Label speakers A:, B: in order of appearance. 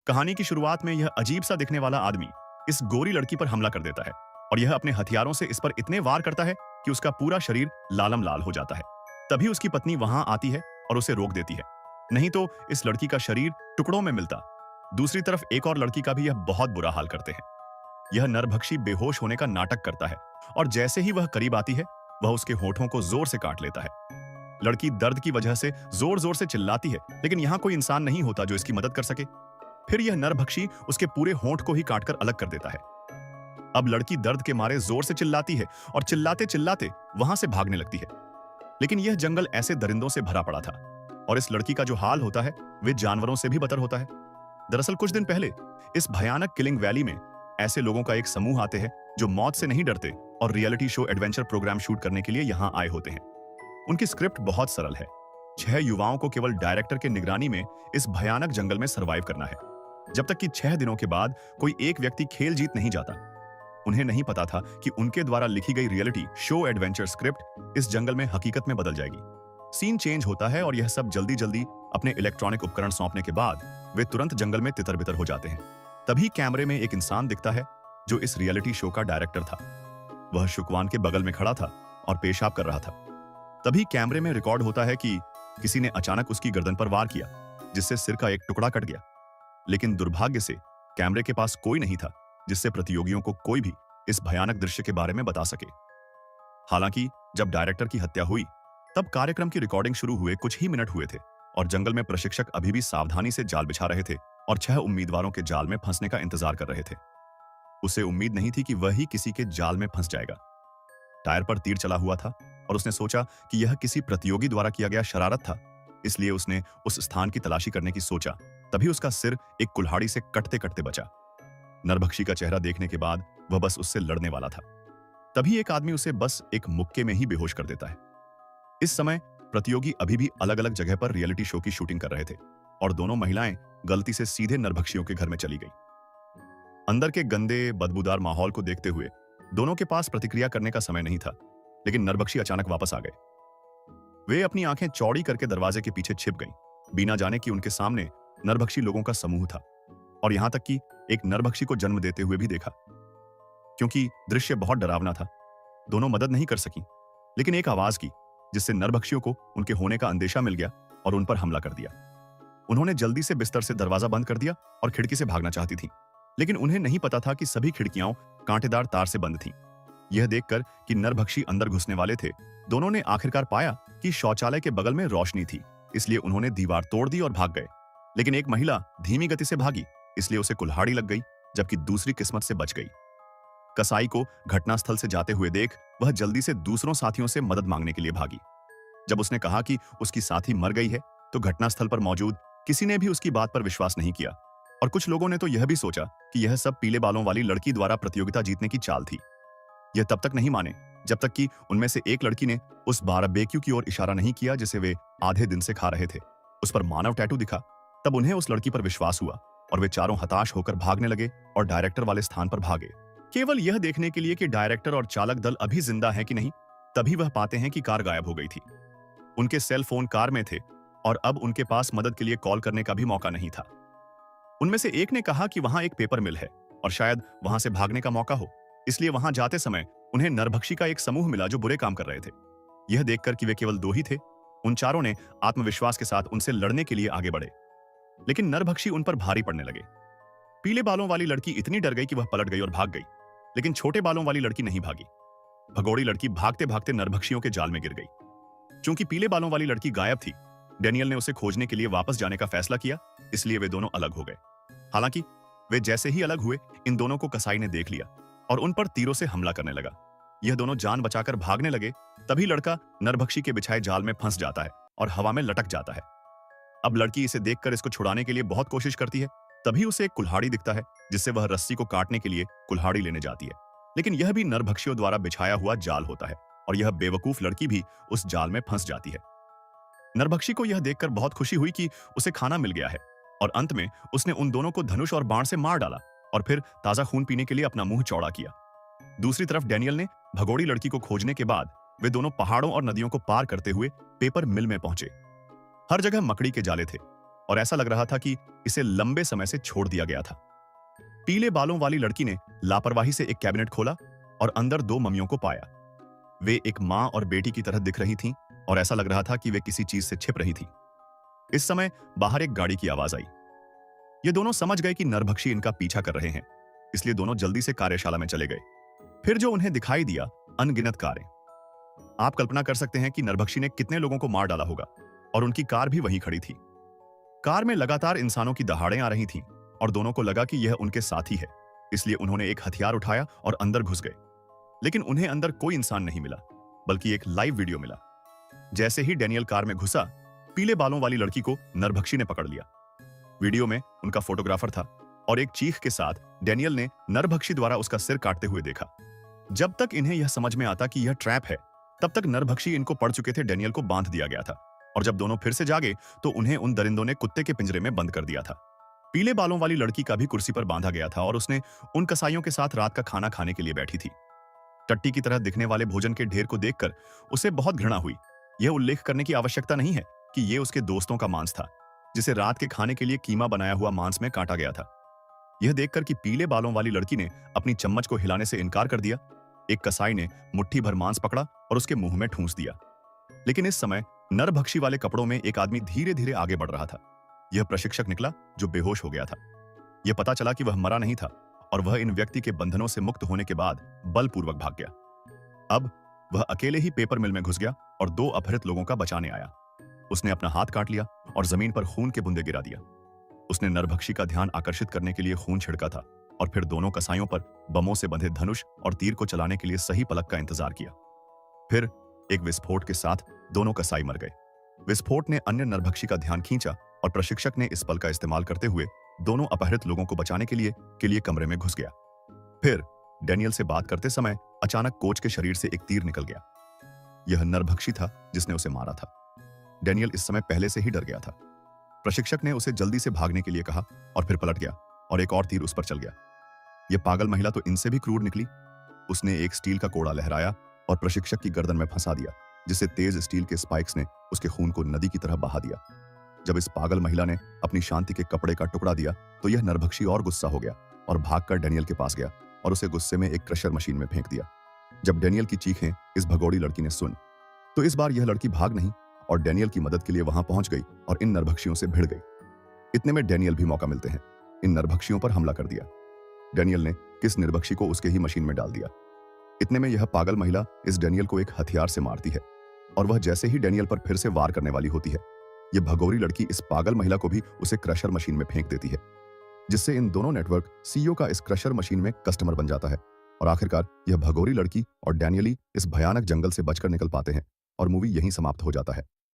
A: कहानी की शुरुआत में यह अजीब सा दिखने वाला आदमी इस गोरी लड़की पर हमला कर देता है और यह अपने हथियारों से इस पर इतने वार करता है कि उसका पूरा शरीर लालम लाल हो जाता है। तभी उसकी पत्नी वहां आती है और उसे रोक देती है, नहीं तो इस लड़की का शरीर टुकड़ों में मिलता। दूसरी तरफ एक और लड़की का भी यह बहुत बुरा हाल करते हैं। यह नरभक्षी बेहोश होने का नाटक करता है और जैसे ही वह करीब आती है वह उसके होठों को जोर से काट लेता है। लड़की दर्द की वजह से जोर जोर से चिल्लाती है, लेकिन यहाँ कोई इंसान नहीं होता जो इसकी मदद कर सके। फिर यह नरभक्षी उसके पूरे होंठ को ही काटकर अलग कर देता है। अब लड़की दर्द के मारे जोर से चिल्लाती है और चिल्लाते चिल्लाते वहां से भागने लगती है। लेकिन यह जंगल ऐसे दरिंदों से भरा पड़ा था और इस लड़की का जो हाल होता है वे जानवरों से भी बदतर होता है। दरअसल कुछ दिन पहले इस भयानक किलिंग वैली में ऐसे लोगों का एक समूह आते हैं जो मौत से नहीं डरते और reality show adventure programme shoot करने के लिए यहाँ आए होते हैं। उनकी स्क्रिप्ट बहुत सरल है। 6 युवाओं को केवल डायरेक्टर के निगरानी में इस भयानक जंगल में सरवाइव करना है, जब तक कि 6 दिनों के बाद कोई एक व्यक्ति खेल जीत नहीं जाता। उन्हें नहीं पता था कि उनके द्वारा लिखी गई रियलिटी शो एडवेंचर स्क्रिप्ट इस जंगल में हकीकत में बदल जाएगी। सीन चेंज होता है और यह सब जल्दी जल्दी अपने इलेक्ट्रॉनिक उपकरण सौंपने के बाद वे तुरंत जंगल में तितर बितर हो जाते हैं। तभी कैमरे में एक इंसान दिखता है जो इस रियलिटी शो का डायरेक्टर था। वह शुकवान के बगल में खड़ा था और पेशाब कर रहा था। तभी कैमरे में रिकॉर्ड होता है कि किसी ने अचानक उसकी गर्दन पर वार किया, जिससे सिर का एक टुकड़ा कट गया। लेकिन दुर्भाग्य से कैमरे के पास कोई नहीं था जिससे प्रतियोगियों को कोई भी इस भयानक दृश्य के बारे में बता सके। हालांकि जब डायरेक्टर की हत्या हुई तब कार्यक्रम की रिकॉर्डिंग शुरू हुए कुछ ही मिनट हुए थे और जंगल में प्रशिक्षक अभी भी सावधानी से जाल बिछा रहे थे और 6 उम्मीदवारों के जाल में फंसने का इंतजार कर रहे थे। उसे उम्मीद नहीं थी कि वह ही किसी के जाल में फंस जाएगा। टायर पर तीर चला हुआ था और उसने सोचा कि यह किसी प्रतियोगी द्वारा किया गया शरारत था, इसलिए उसने उस स्थान की तलाशी करने की सोचा। तभी उसका सिर एक कुल्हाड़ी से कटते कटते बचा। नरभक्षी का चेहरा देखने के बाद वह बस उससे लड़ने वाला था। तभी एक आदमी उसे बस एक मुक्के में ही बेहोश कर देता है। इस समय प्रतियोगी अभी भी अलग अलग जगह पर रियलिटी शो की शूटिंग कर रहे थे और दोनों महिलाएं गलती से सीधे नरभक्षियों के घर में चली गई। अंदर के गंदे बदबूदार माहौल को देखते हुए दोनों के पास प्रतिक्रिया करने का समय नहीं था, लेकिन नरभक्षी अचानक वापस आ गए। वे अपनी आंखें चौड़ी करके दरवाजे के पीछे छिप गईं, बिना जाने कि उनके सामने नरभक्षी लोगों का समूह था और यहां तक कि एक नरभक्षी को जन्म देते हुए भी देखा। क्योंकि दृश्य बहुत डरावना था, दोनों मदद नहीं कर सकी, लेकिन एक आवाज की जिससे नरभक्षियों को उनके होने का अंदेशा मिल गया और उन पर हमला कर दिया। उन्होंने जल्दी से बिस्तर से दरवाजा बंद कर दिया और खिड़की से भागना चाहती थीं, लेकिन उन्हें नहीं पता था कि सभी खिड़कियां कांटेदार तार से बंद थीं। यह देखकर कि नरभक्षी अंदर घुसने वाले थे, दोनों ने आखिरकार पाया कि शौचालय के बगल में रोशनी थी, इसलिए उन्होंने दीवार तोड़ दी और भाग गए। लेकिन एक महिला धीमी गति से भागी, इसलिए उसे कुल्हाड़ी लग गई, जबकि दूसरी किस्मत से बच गई। कसाई को घटनास्थल से जाते हुए देख वह जल्दी से दूसरों साथियों से मदद मांगने के लिए भागी। जब उसने कहा कि उसकी साथी मर गई है तो घटनास्थल पर मौजूद किसी ने भी उसकी बात पर विश्वास नहीं किया और कुछ लोगों ने तो यह भी सोचा कि यह सब पीले बालों वाली लड़की द्वारा प्रतियोगिता जीतने की चाल थी। यह तब तक नहीं माने जब तक कि उनमें से एक लड़की ने उस बारबेक्यू की ओर इशारा नहीं किया जिसे वे आधे दिन से खा रहे थे। उस पर मानव टैटू दिखा। तब उन्हें उस लड़की पर विश्वास हुआ और वे चारों हताश होकर भागने लगे और डायरेक्टर वाले स्थान पर भागे, केवल यह देखने के लिए कि डायरेक्टर और चालक दल अभी जिंदा है कि नहीं। तभी वह पाते हैं कि कार गायब हो गई थी। उनके सेल फोन कार में थे और अब उनके पास मदद के लिए कॉल करने का भी मौका नहीं था। उनमें से एक ने कहा कि वहां एक पेपर मिल है और शायद वहां से भागने का मौका हो, इसलिए वहां जाते समय उन्हें नरभक्षी का एक समूह मिला जो बुरे काम कर रहे थे। यह देखकर कि वे केवल 2 ही थे, उन चारों ने आत्मविश्वास के साथ उनसे लड़ने के लिए आगे बढ़े, लेकिन नरभक्षी उन पर भारी पड़ने लगे। पीले बालों वाली लड़की इतनी डर गई कि वह पलट गई और भाग गई, लेकिन छोटे बालों वाली लड़की नहीं भागी। भगोड़ी लड़की भागते भागते नरभक्षियों के जाल में गिर गई। चूंकि पीले बालों वाली लड़की गायब थी, डेनियल ने उसे खोजने के लिए वापस जाने का फैसला किया, इसलिए वे दोनों अलग हो गए। हालांकि वे जैसे ही अलग हुए इन दोनों को कसाई ने देख लिया और उन पर तीरों से हमला करने लगा। यह दोनों जान बचाकर भागने लगे, तभी लड़का नरभक्षी के बिछाए जाल में फंस जाता है और हवा में लटक जाता है। अब लड़की इसे देखकर इसको छुड़ाने के लिए बहुत कोशिश करती है। तभी उसे एक कुल्हाड़ी दिखता है जिससे वह रस्सी को काटने के लिए कुल्हाड़ी लेने जाती है, लेकिन यह भी नरभक्षियों द्वारा बिछाया हुआ जाल होता है और यह बेवकूफ लड़की भी उस जाल में फंस जाती है। नरभक्षी को यह देखकर बहुत खुशी हुई कि उसे खाना मिल गया है और अंत में उसने उन दोनों को धनुष और बाण से मार डाला और फिर ताजा खून पीने के लिए अपना मुंह चौड़ा किया। दूसरी तरफ डेनियल ने भगोड़ी लड़की को खोजने के बाद वे दोनों पहाड़ों और नदियों को पार करते हुए पेपर मिल में पहुंचे। हर जगह मकड़ी के जाले थे, और ऐसा लग रहा था कि इसे लंबे समय से छोड़ दिया गया था। पीले बालों वाली लड़की ने लापरवाही से एक कैबिनेट खोला और अंदर दो मम्मियों को पाया। वे एक मां और बेटी की तरह दिख रही थीं और ऐसा लग रहा था कि वे किसी चीज से छिप रही थीं। इस समय बाहर एक गाड़ी की आवाज आई। ये दोनों समझ गए कि नरभक्षी इनका पीछा कर रहे हैं, इसलिए दोनों जल्दी से कार्यशाला में चले गए। फिर जो उन्हें दिखाई दिया, अनगिनत कारें। आप कल्पना कर सकते हैं कि नरभक्षी ने कितने लोगों को मार डाला होगा, और उनकी कार भी वहीं खड़ी थी। कार में लगातार इंसानों की दहाड़ें आ रही थीं और दोनों को लगा कि यह उनके साथी है, इसलिए उन्होंने एक हथियार उठाया और अंदर घुस गए। लेकिन उन्हें अंदर कोई इंसान नहीं मिला, बल्कि एक लाइव वीडियो मिला। जैसे ही डैनियल कार में घुसा, पीले बालों वाली लड़की को नरभक्षी ने पकड़ लिया। वीडियो में उनका फोटोग्राफर था और एक चीख के साथ डैनियल ने नरभक्षी द्वारा उसका सिर काटते हुए देखा। जब तक इन्हें यह समझ में आता कि यह ट्रैप है, तब तक नरभक्षी इनको पड़ चुके थे। डैनियल को बांध दिया गया था और जब दोनों फिर से जागे तो उन्हें उन दरिंदों ने कुत्ते के पिंजरे में बंद कर दिया था। पीले बालों वाली लड़की का भी कुर्सी पर बांधा गया था और उसने उन कसाईयों के साथ रात का खाना खाने के लिए बैठी थी। टट्टी की तरह दिखने वाले भोजन के ढेर को देखकर उसे बहुत घृणा हुई। यह उल्लेख करने की आवश्यकता नहीं है कि यह उसके दोस्तों का मांस था, जिसे रात के खाने के लिए कीमा बनाया हुआ मांस में काटा गया था। यह देखकर कि पीले बालों वाली लड़की ने अपनी चम्मच को हिलाने से इनकार कर दिया, एक कसाई ने मुट्ठी भर मांस पकड़ा और उसके मुंह में ठूंस दिया। लेकिन इस समय नरभक्षी वाले कपड़ों में एक आदमी धीरे धीरे आगे बढ़ रहा था। यह प्रशिक्षक निकला, जो बेहोश हो गया था। यह पता चला कि वह मरा नहीं था और वह इन व्यक्ति के बंधनों से मुक्त होने के बाद बलपूर्वक भाग गया। अब वह अकेले ही पेपर मिल में घुस गया और दो अपहृत लोगों का बचाने आया। उसने अपना हाथ काट लिया और जमीन पर खून के बूंदे गिरा दिया। उसने नरभक्षी का ध्यान आकर्षित करने के लिए खून छिड़का था और फिर दोनों कसाईयों पर बमों से बंधे धनुष और तीर को चलाने के लिए सही पलक का इंतजार किया। फिर एक विस्फोट के साथ दोनों कसाई मर गए। विस्फोट ने अन्य नरभक्षी का ध्यान खींचा और प्रशिक्षक ने इस पल का इस्तेमाल करते हुए दोनों अपहृत लोगों को बचाने के लिए कमरे में घुस गया। फिर डैनियल से बात करते समय अचानक कोच के शरीर से एक तीर निकल गया। यह नरभक्षी था जिसने उसे मारा था। डैनियल इस समय पहले से ही डर गया था। प्रशिक्षक ने उसे जल्दी से भागने के लिए कहा और फिर पलट गया और एक और तीर उस पर चल गया। यह पागल महिला तो इनसे भी क्रूर निकली। उसने एक स्टील का कोड़ा लहराया और प्रशिक्षक की गर्दन में फंसा दिया, जिससे तेज स्टील के स्पाइक्स ने उसके खून को नदी की तरह बहा दिया। जब इस पागल महिला ने अपनी शांति के कपड़े का टुकड़ा दिया तो यह नरभक्षी और गुस्सा हो गया और भागकर डैनियल के पास गया और उसे गुस्से में एक क्रशर मशीन में फेंक दिया। जब डैनियल की चीखें इस भगोड़ी लड़की ने सुन, तो इस बार यह लड़की भाग नहीं और डैनियल की मदद के लिए वहां पहुंच गई और इन नरभक्षियों से भिड़ गई। इतने में डैनियल भी मौका मिलते हैं इन नरभक्षियों पर हमला कर दिया। डैनियल ने किस निर्भक्षी को उसके ही मशीन में डाल दिया। इतने में यह पागल महिला इस डैनियल को एक हथियार से मारती है और वह जैसे ही डैनियल पर फिर से वार करने वाली होती है, यह भगोरी लड़की इस पागल महिला को भी उसे क्रशर मशीन में फेंक देती है, जिससे इन दोनों नेटवर्क सीईओ का इस क्रशर मशीन में कस्टमर बन जाता है और आखिरकार यह भगोरी लड़की और डैनियली इस भयानक जंगल से बचकर निकल पाते हैं और मूवी यहीं समाप्त हो जाता है।